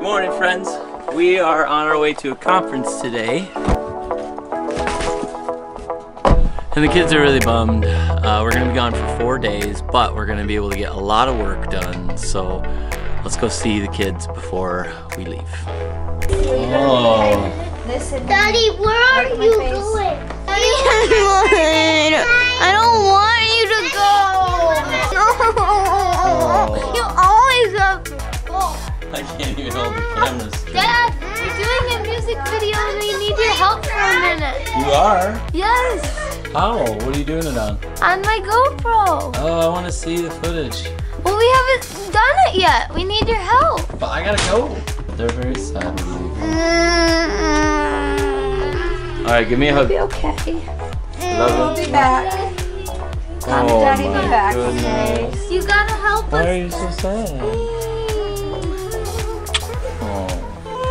Good morning, friends. We are on our way to a conference today. And the kids are really bummed. We're gonna be gone for 4 days, but we're gonna be able to get a lot of work done. So let's go see the kids before we leave. Oh. Listen, Daddy, where are you going? I don't want you to go. No. Oh. You always have to go. I can't even hold the camera straight. Dad, we're doing a music video and we need your help for a minute. You are? Yes. How? What are you doing it on? On my GoPro. Oh, I want to see the footage. Well, we haven't done it yet. We need your help. But I gotta go. They're very sad. Alright, give me a hug. Be okay. Love you. We'll be back. Oh Daddy, my be back. goodness. You gotta help Why us. are you so sad? Oh.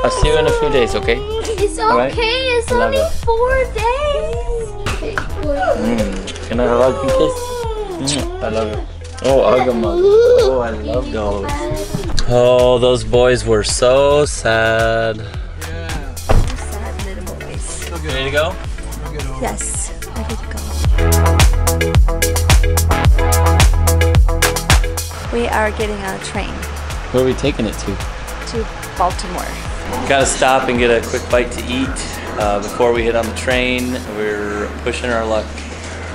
I'll see you in a few days, okay? It's okay. Right? It's I love only it. 4 days. Can I have a hug and kiss? I love it. Oh, hug them. Oh, I love those. Oh, those boys were so sad. Sad little boys. Ready to go? Yes, ready to go. We are getting on a train Where are we taking it to? to Baltimore. Gotta stop and get a quick bite to eat before we hit on the train. We're pushing our luck,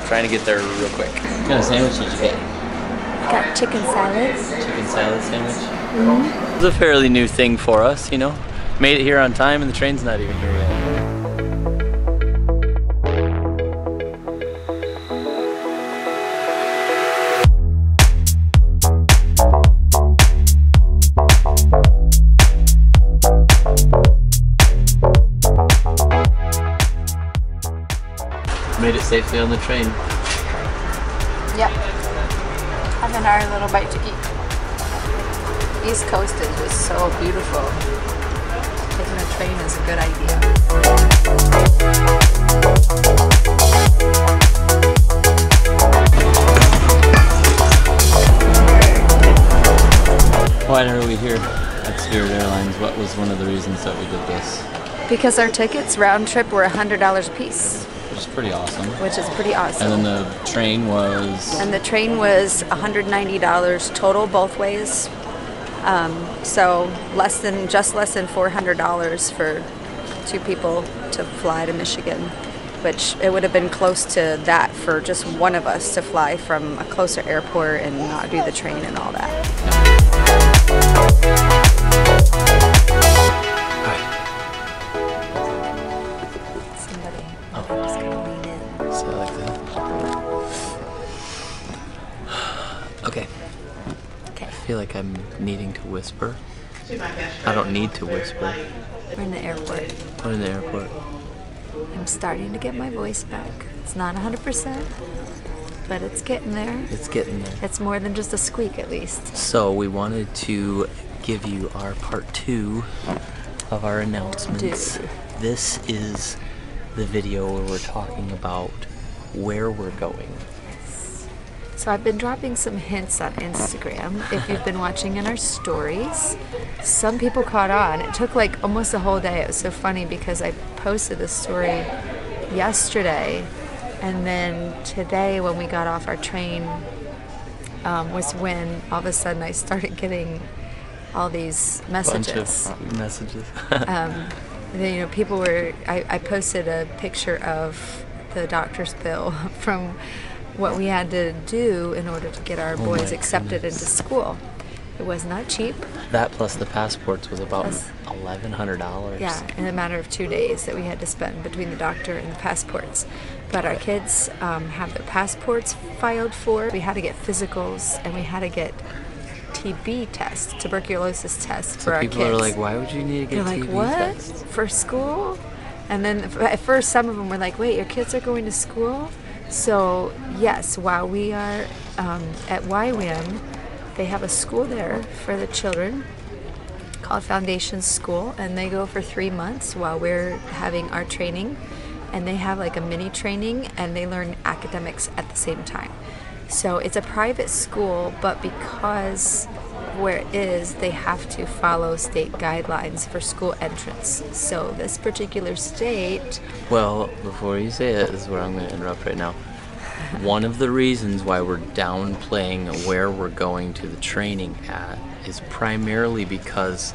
trying to get there real quick. What kind of sandwich did you get? Got chicken salad. Chicken salad sandwich? It's a fairly new thing for us, you know. Made it here on time and the train's not even here yet. Made it safely on the train. Yep. Having our little bite to eat. East Coast is just so beautiful. Taking a train is a good idea. Why are we here at Spirit Airlines? What was one of the reasons that we did this? Because our tickets round trip were $100 a piece, Which is pretty awesome. which is pretty awesome. And then the train was... And the train was $190 total both ways. So less than $400 for 2 people to fly to Michigan, which it would have been close to that for just one of us to fly from a closer airport and not do the train and all that. Somebody is gonna lean in. So like that. Okay. Okay, I feel like I'm needing to whisper. I don't need to whisper. we're in the airport. We're in the airport. I'm starting to get my voice back. It's not 100%, but it's getting there. It's getting there. It's more than just a squeak, at least. So we wanted to give you our part 2 of our announcements. This is the video where we're talking about where we're going. So I've been dropping some hints on Instagram. If you've been watching in our stories, some people caught on. It took like almost a whole day. It was so funny because I posted this story yesterday, and then today when we got off our train was when all of a sudden I started getting all these messages. Bunch of messages. And then, you know, people were, I posted a picture of the doctor's bill from what we had to do in order to get our boys accepted into school. It was not cheap. That plus the passports was about $1,100. Yeah, in a matter of 2 days that we had to spend between the doctor and the passports. But our kids have their passports filed for. We had to get physicals and we had to get TB tests, tuberculosis tests for our kids. People are like, why would you need to get They're TB like, what? tests? For school? And then at first some of them were like, wait, your kids are going to school? So yes, while we are at YWAM, they have a school there for the children called Foundation School, and they go for 3 months while we're having our training. And they have like a mini training and they learn academics at the same time. So it's a private school, but because of where it is, they have to follow state guidelines for school entrance. So this particular state... Well, before you say it, this is where I'm going to interrupt right now. One of the reasons why we're downplaying where we're going to the training at is primarily because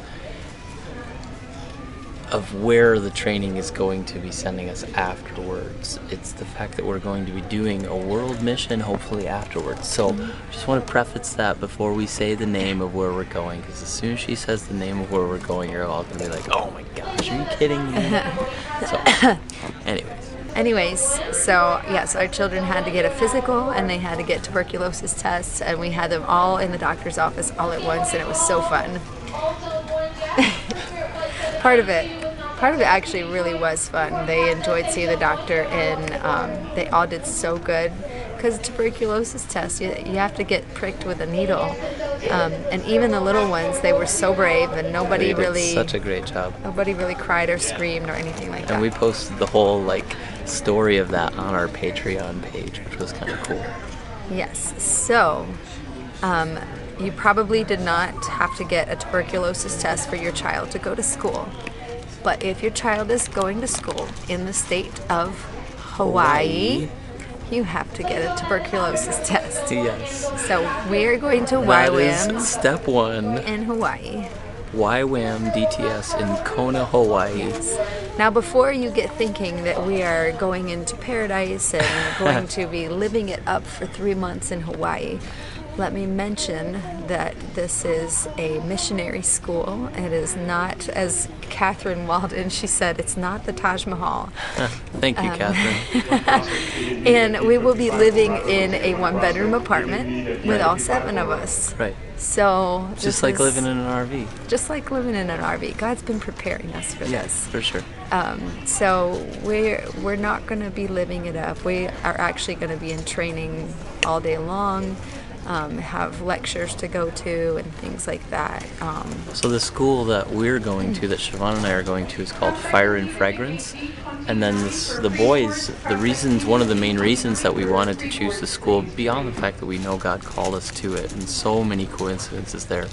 of where the training is going to be sending us afterwards. It's the fact that we're going to be doing a world mission hopefully afterwards. So I just want to preface that before we say the name of where we're going, because as soon as she says the name of where we're going, you're all going to be like, oh my gosh, are you kidding me? So anyways, so yes, our children had to get a physical and they had to get tuberculosis tests, and we had them all in the doctor's office all at once, and it was so fun. Part of it actually really was fun. They enjoyed seeing the doctor, and they all did so good, because tuberculosis test, you have to get pricked with a needle, and even the little ones, they were so brave, and nobody really... such a great job. Nobody really cried or screamed or anything like that. And we posted the whole story of that on our Patreon page, which was kind of cool. Yes, so you probably did not have to get a tuberculosis test for your child to go to school. But if your child is going to school in the state of Hawaii, you have to get a tuberculosis test. Yes. So we're going to YWAM. That is step 1. In Hawaii. YWAM DTS in Kona, Hawaii. Yes. Now, before you get thinking that we are going into paradise and going to be living it up for 3 months in Hawaii, let me mention that this is a missionary school. It is not, as Catherine Walden, she said, it's not the Taj Mahal. Thank you, Catherine. And we will be living in a 1-bedroom apartment with all 7 of us. Right. So just like living in an RV. Just like living in an RV. God's been preparing us for this. For sure. So we're not going to be living it up. We are actually going to be in training all day long. Have lectures to go to and things like that. So the school that we're going to, that Siobhan and I are going to, is called Fire and Fragrance. And then the boys, one of the main reasons that we wanted to choose the school, beyond the fact that we know God called us to it, and so many coincidences there,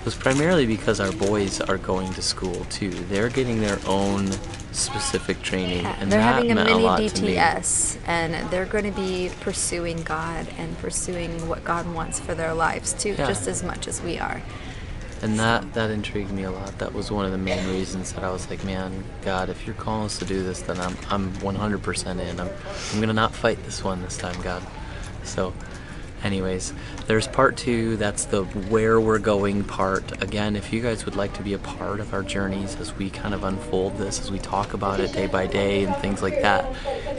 was primarily because our boys are going to school too. They're getting their own specific training, and they're that having a meant mini a lot DTS, and they're going to be pursuing God and pursuing what God wants for their lives too, just as much as we are. And that intrigued me a lot. That was one of the main reasons that I was like, man, God, if you're calling us to do this, then I'm 100% in. I'm gonna not fight this one this time, God. So anyways, there's part 2. That's the where we're going part. Again, if you guys would like to be a part of our journeys as we kind of unfold this, as we talk about it day by day and things like that,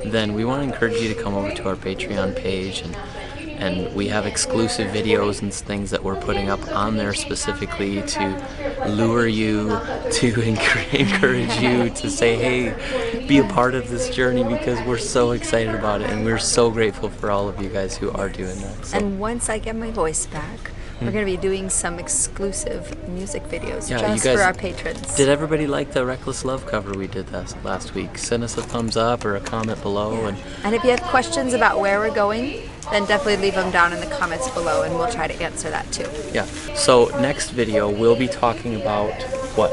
then we want to encourage you to come over to our Patreon page, and we have exclusive videos and things that we're putting up on there specifically to lure you, to encourage you to say, hey, be a part of this journey, because we're so excited about it, and we're so grateful for all of you guys who are doing that. So. And once I get my voice back, we're going to be doing some exclusive music videos just for our patrons. Did everybody like the Reckless Love cover we did last week? Send us a thumbs up or a comment below. And if you have questions about where we're going, then definitely leave them down in the comments below, and we'll try to answer that too. Yeah. So next video, we'll be talking about what?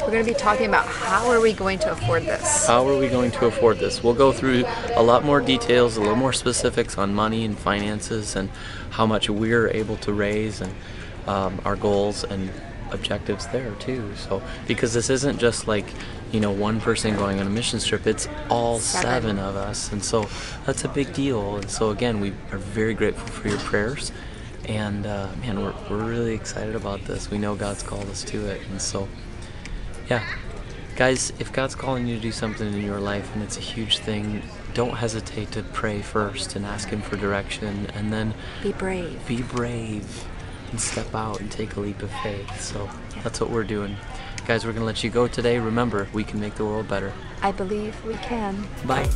We're going to be talking about how are we going to afford this. How are we going to afford this? We'll go through a lot more details, a little more specifics on money and finances and how much we're able to raise, and our goals and objectives there too. So because this isn't just like, one person going on a mission trip, it's all 7 of us, and so that's a big deal. And so again, we are very grateful for your prayers, and man, we're really excited about this. We know God's called us to it, and so yeah, guys, if God's calling you to do something in your life and it's a huge thing, don't hesitate to pray first and ask Him for direction, and then be brave. Be brave and step out and take a leap of faith. So that's what we're doing. Guys, we're going to let you go today. Remember, we can make the world better. I believe we can. Bye.